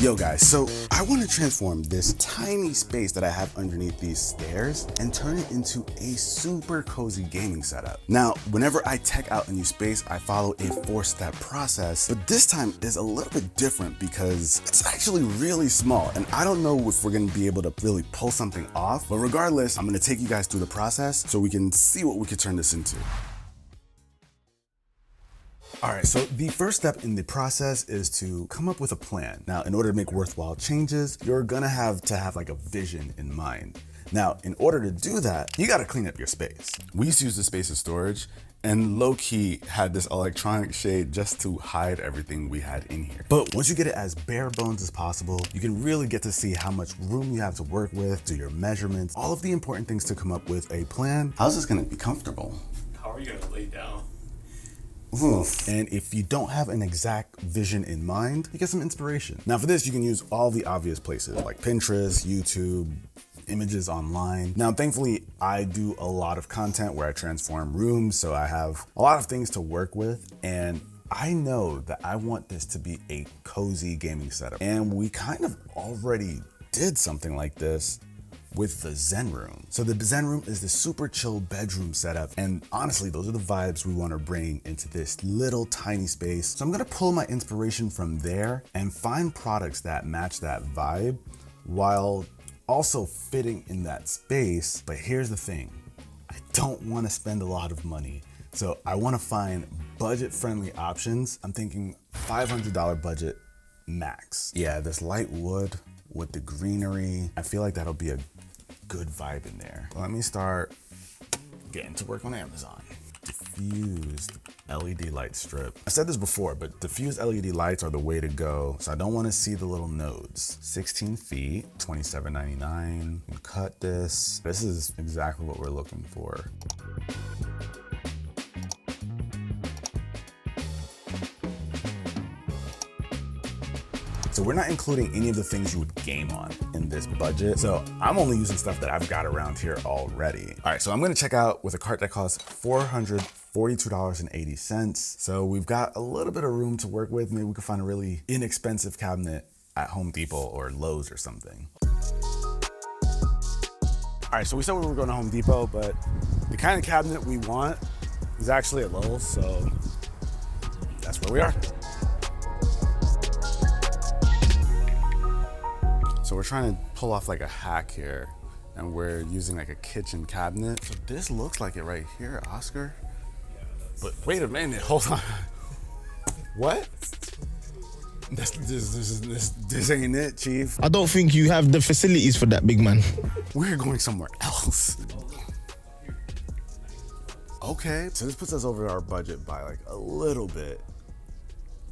Yo guys, so I want to transform this tiny space that I have underneath these stairs and turn it into a super cozy gaming setup. Now, whenever I tech out a new space, I follow a 4-step process, but this time is a little bit different because it's actually really small and I don't know if we're going to be able to really pull something off, but regardless, I'm going to take you guys through the process so we can see what we could turn this into. All right, so the first step in the process is to come up with a plan. Now, in order to make worthwhile changes, you're gonna have to have like a vision in mind. Now, in order to do that, you gotta clean up your space. We used to use the space as storage and low-key had this electronic shade just to hide everything we had in here. But once you get it as bare bones as possible, you can really get to see how much room you have to work with, do your measurements, all of the important things to come up with a plan. How's this gonna be comfortable? How are you gonna lay down? And if you don't have an exact vision in mind, you get some inspiration. Now for this, you can use all the obvious places like Pinterest, YouTube, images online. Now, thankfully, I do a lot of content where I transform rooms, so I have a lot of things to work with, and I know that I want this to be a cozy gaming setup. And we kind of already did something like this with the Zen room. So the Zen room is the super chill bedroom setup. And honestly, those are the vibes we want to bring into this little tiny space. So I'm gonna pull my inspiration from there and find products that match that vibe while also fitting in that space. But here's the thing, I don't want to spend a lot of money. So I want to find budget-friendly options. I'm thinking $500 budget max. Yeah, this light wood with the greenery, I feel like that'll be a good vibe in there. Let me start getting to work on Amazon. Diffused LED light strip. I said this before, but diffused LED lights are the way to go. So I don't want to see the little nodes. 16 feet, $27.99. Cut this. This is exactly what we're looking for. So we're not including any of the things you would game on in this budget. So I'm only using stuff that I've got around here already. All right, so I'm gonna check out with a cart that costs $442.80. So we've got a little bit of room to work with. Maybe we could find a really inexpensive cabinet at Home Depot or Lowe's or something. All right, so we said we were going to Home Depot, but the kind of cabinet we want is actually at Lowe's, so that's where we are. So we're trying to pull off like a hack here, and we're using like a kitchen cabinet. So this looks like it right here, Oscar. Yeah, but wait a minute, hold on. What? This ain't it, Chief. I don't think you have the facilities for that, big man. We're going somewhere else. Okay, so this puts us over our budget by like a little bit,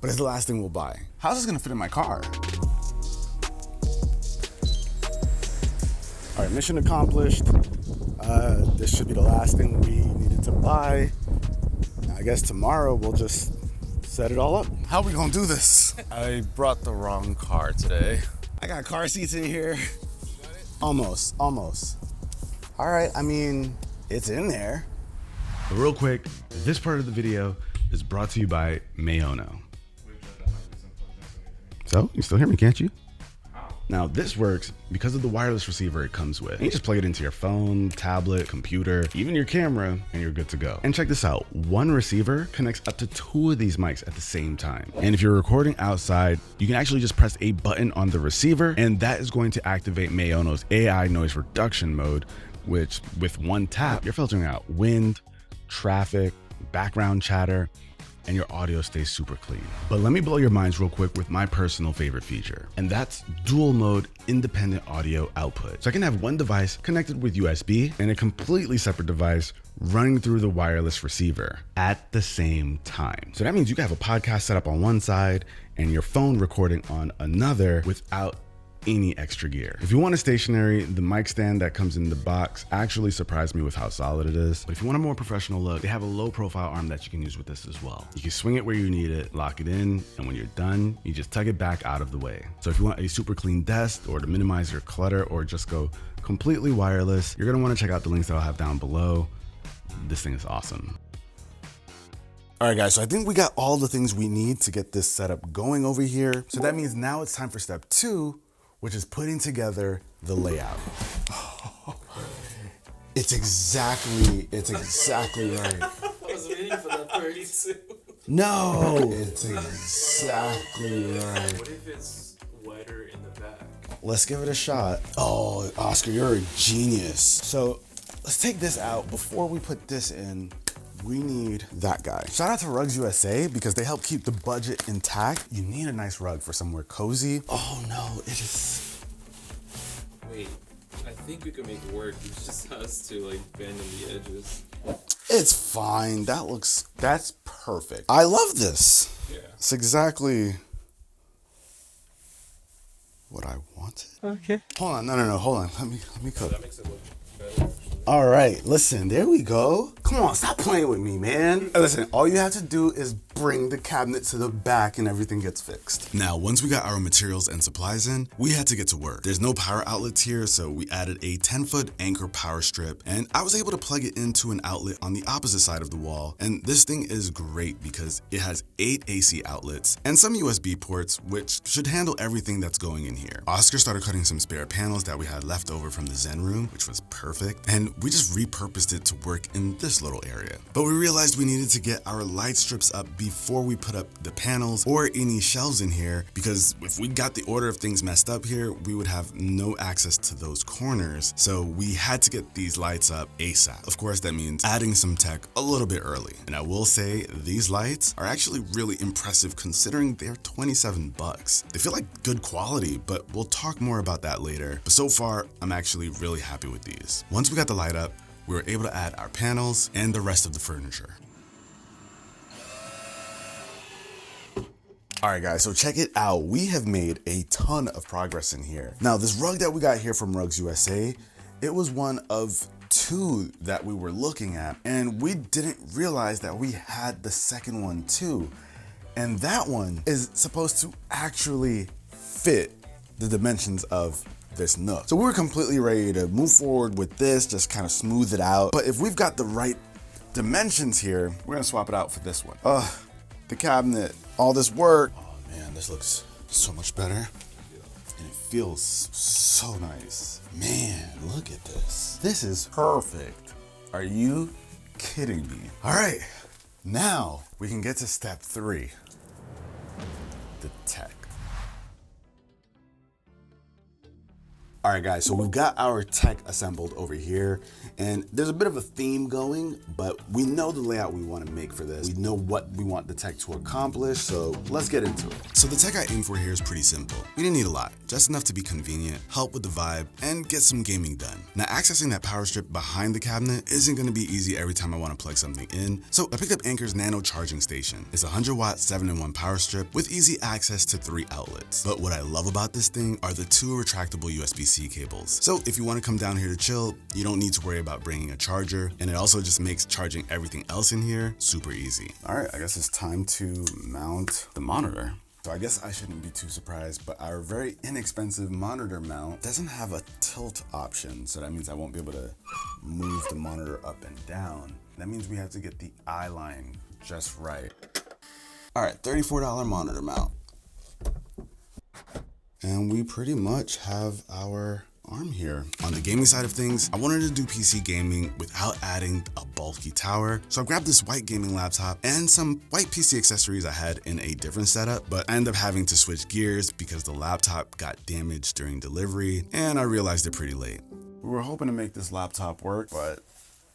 but it's the last thing we'll buy. How's this gonna fit in my car? All right, mission accomplished. This should be the last thing we needed to buy. I guess tomorrow we'll just set it all up. How are we gonna do this? I brought the wrong car today. I got car seats in here. Almost. All right, I mean, it's in there. But real quick, this part of the video is brought to you by Mayono. So, you still hear me, can't you? Now this works because of the wireless receiver it comes with. You just plug it into your phone, tablet, computer, even your camera, and you're good to go. And check this out, one receiver connects up to 2 of these mics at the same time. And if you're recording outside, you can actually just press a button on the receiver, and that is going to activate Mayono's AI noise reduction mode, which with one tap, you're filtering out wind, traffic, background chatter, and your audio stays super clean. But let me blow your minds real quick with my personal favorite feature, and that's dual mode independent audio output. So I can have one device connected with USB and a completely separate device running through the wireless receiver at the same time. So that means you can have a podcast set up on one side and your phone recording on another without any extra gear. If you want a stationary, the mic stand that comes in the box actually surprised me with how solid it is. But if you want a more professional look, they have a low profile arm that you can use with this as well. You can swing it where you need it, lock it in, and when you're done, you just tug it back out of the way. So if you want a super clean desk or to minimize your clutter or just go completely wireless, you're gonna wanna check out the links that I'll have down below. This thing is awesome. All right, guys, so I think we got all the things we need to get this setup going over here. So that means now it's time for step 2, which is putting together the layout. It's exactly right. I was waiting for that part too. No, it's exactly right. What if it's wider in the back? Let's give it a shot. Oh, Oscar, you're a genius. So let's take this out. Before we put this in, we need that guy. Shout out to Rugs USA because they help keep the budget intact. You need a nice rug for somewhere cozy. Oh no, it is. Wait, I think we could make it work. It's just us to like bend on the edges. It's fine. That's perfect. I love this. Yeah. It's exactly what I wanted. Okay. Hold on, no, hold on. Let me cook. That makes it look better. All right, listen, there we go. Come on, stop playing with me, man. Listen, all you have to do is bring the cabinet to the back and everything gets fixed. Now, once we got our materials and supplies in, we had to get to work. There's no power outlets here, so we added a 10-foot anchor power strip, and I was able to plug it into an outlet on the opposite side of the wall. And this thing is great because it has 8 AC outlets and some USB ports, which should handle everything that's going in here. Oscar started cutting some spare panels that we had left over from the Zen room, which was perfect, and we just repurposed it to work in this little area. But we realized we needed to get our light strips up before we put up the panels or any shelves in here, because if we got the order of things messed up here, we would have no access to those corners. So we had to get these lights up ASAP. Of course, that means adding some tech a little bit early. And I will say these lights are actually really impressive considering they're 27 bucks. They feel like good quality, but we'll talk more about that later. But so far, I'm actually really happy with these. Once we got the light up, we were able to add our panels and the rest of the furniture. All right, guys, so check it out. We have made a ton of progress in here. Now, this rug that we got here from Rugs USA, it was one of 2 that we were looking at, and we didn't realize that we had the second one too. And that one is supposed to actually fit the dimensions of this nook. So we were completely ready to move forward with this, just kind of smooth it out. But if we've got the right dimensions here, we're gonna swap it out for this one. The cabinet, all this work. Oh man, this looks so much better. And it feels so nice. Man, look at this. This is perfect. Are you kidding me? All right, now we can get to step 3, the tech. All right, guys, so we've got our tech assembled over here, and there's a bit of a theme going, but we know the layout we want to make for this. We know what we want the tech to accomplish, so let's get into it. So the tech I aim for here is pretty simple. We didn't need a lot, just enough to be convenient, help with the vibe, and get some gaming done. Now, accessing that power strip behind the cabinet isn't going to be easy every time I want to plug something in, so I picked up Anker's Nano charging station. It's a 100-watt 7-in-1 power strip with easy access to 3 outlets. But what I love about this thing are the 2 retractable USB-C cables. So if you want to come down here to chill, you don't need to worry about bringing a charger, and it also just makes charging everything else in here super easy. All right, I guess it's time to mount the monitor. So I guess I shouldn't be too surprised, but our very inexpensive monitor mount doesn't have a tilt option, so that means I won't be able to move the monitor up and down. That means we have to get the eye line just right. All right, $34 monitor mount. And we pretty much have our arm here. On the gaming side of things, I wanted to do PC gaming without adding a bulky tower. So I grabbed this white gaming laptop and some white PC accessories I had in a different setup, but I ended up having to switch gears because the laptop got damaged during delivery and I realized it pretty late. We were hoping to make this laptop work, but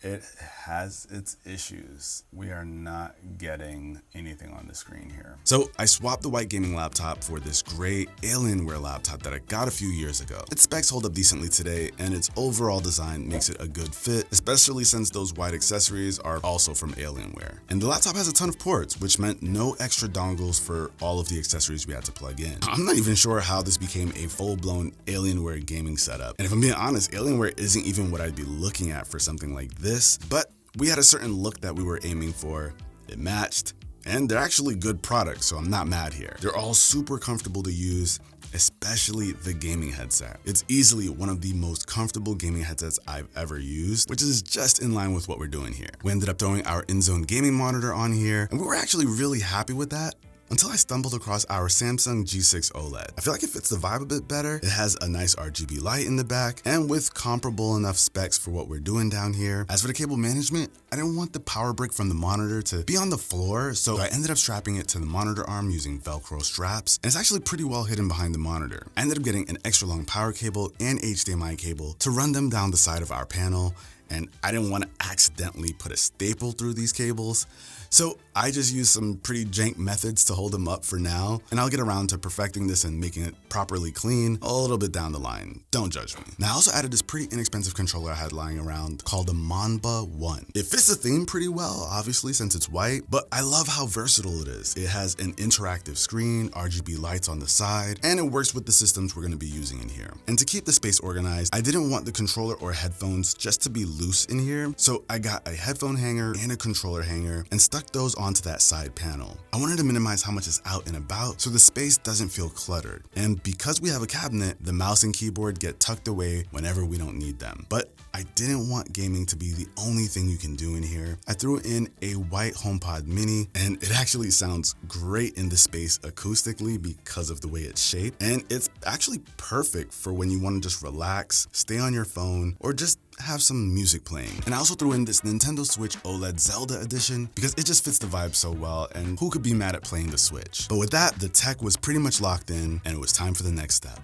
it has its issues. We are not getting anything on the screen here. So I swapped the white gaming laptop for this gray Alienware laptop that I got a few years ago. Its specs hold up decently today, and its overall design makes it a good fit, especially since those white accessories are also from Alienware. And the laptop has a ton of ports, which meant no extra dongles for all of the accessories we had to plug in. I'm not even sure how this became a full-blown Alienware gaming setup. And if I'm being honest, Alienware isn't even what I'd be looking at for something like this, but we had a certain look that we were aiming for. It matched, and they're actually good products, so I'm not mad here. They're all super comfortable to use, especially the gaming headset. It's easily one of the most comfortable gaming headsets I've ever used, which is just in line with what we're doing here. We ended up throwing our in-zone gaming monitor on here, and we were actually really happy with that until I stumbled across our Samsung G6 OLED. I feel like it fits the vibe a bit better. It has a nice RGB light in the back, and with comparable enough specs for what we're doing down here. As for the cable management, I didn't want the power brick from the monitor to be on the floor, so I ended up strapping it to the monitor arm using Velcro straps, and it's actually pretty well hidden behind the monitor. I ended up getting an extra long power cable and HDMI cable to run them down the side of our panel, and I didn't want to accidentally put a staple through these cables. So I just used some pretty jank methods to hold them up for now, and I'll get around to perfecting this and making it properly clean a little bit down the line. Don't judge me. Now I also added this pretty inexpensive controller I had lying around called the Mamba 1. It fits the theme pretty well, obviously, since it's white, but I love how versatile it is. It has an interactive screen, RGB lights on the side, and it works with the systems we're going to be using in here. And to keep the space organized, I didn't want the controller or headphones just to be loose in here, so I got a headphone hanger and a controller hanger and stuck those onto that side panel. I wanted to minimize how much is out and about so the space doesn't feel cluttered. And because we have a cabinet, the mouse and keyboard get tucked away whenever we don't need them. But I didn't want gaming to be the only thing you can do in here. I threw in a white HomePod mini, and it actually sounds great in the space acoustically because of the way it's shaped. And it's actually perfect for when you want to just relax, stay on your phone, or just have some music playing. And I also threw in this Nintendo Switch OLED Zelda edition because it just fits the vibe so well, and who could be mad at playing the Switch? But with that, the tech was pretty much locked in, and it was time for the next step.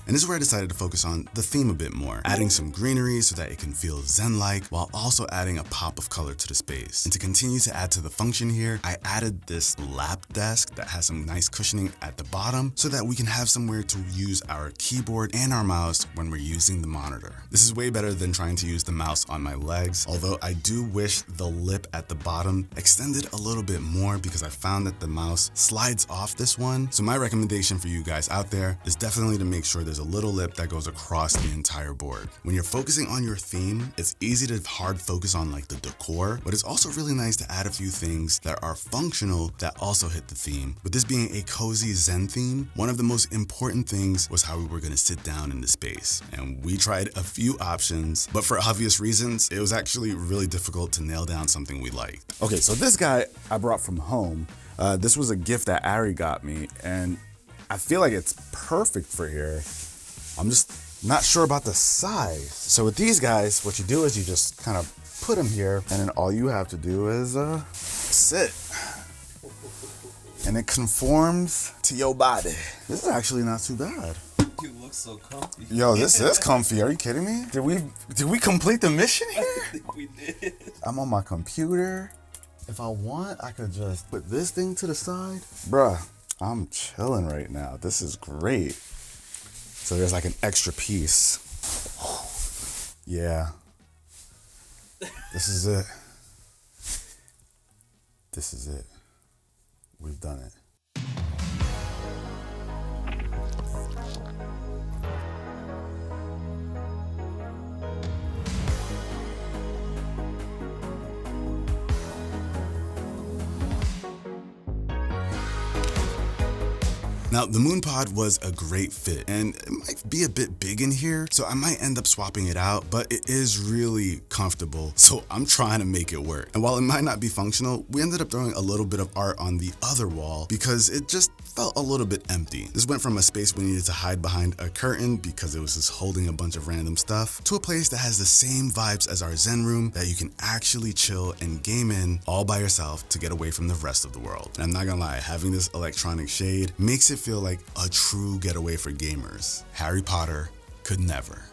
And this is where I decided to focus on the theme a bit more, adding some greenery so that it can feel zen-like while also adding a pop of color to the space. And to continue to add to the function here, I added this lap desk that has some nice cushioning at the bottom so that we can have somewhere to use our keyboard and our mouse when we're using the monitor. This is way better than trying to use the mouse on my legs, although I do wish the lip at the bottom extended a little bit more because I found that the mouse slides off this one. So my recommendation for you guys out there is definitely to make sure there's a little lip that goes across the entire board. When you're focusing on your theme, it's easy to hard focus on like the decor, but it's also really nice to add a few things that are functional that also hit the theme. With this being a cozy zen theme, one of the most important things was how we were going to sit down in the space. And we tried a few options, but for obvious reasons, it was actually really difficult to nail down something we liked. Okay, so this guy I brought from home. This was a gift that Ari got me, and I feel like it's perfect for here. I'm just not sure about the size. So with these guys, what you do is you just kind of put them here, and then all you have to do is sit. And it conforms to your body. This is actually not too bad. You look so comfy. Yo, this is comfy. Are you kidding me? Did we complete the mission here? I think we did. I'm on my computer. If I want, I could just put this thing to the side. Bruh, I'm chilling right now. This is great. So there's like an extra piece. Yeah. This is it. This is it. We've done it. Now, the MoonPod was a great fit, and it might be a bit big in here, so I might end up swapping it out, but it is really comfortable, so I'm trying to make it work. And while it might not be functional, we ended up throwing a little bit of art on the other wall because it just felt a little bit empty. This went from a space we needed to hide behind a curtain because it was just holding a bunch of random stuff, to a place that has the same vibes as our Zen room that you can actually chill and game in all by yourself to get away from the rest of the world. And I'm not gonna lie, having this electronic shade makes it feel like a true getaway for gamers. Harry Potter could never.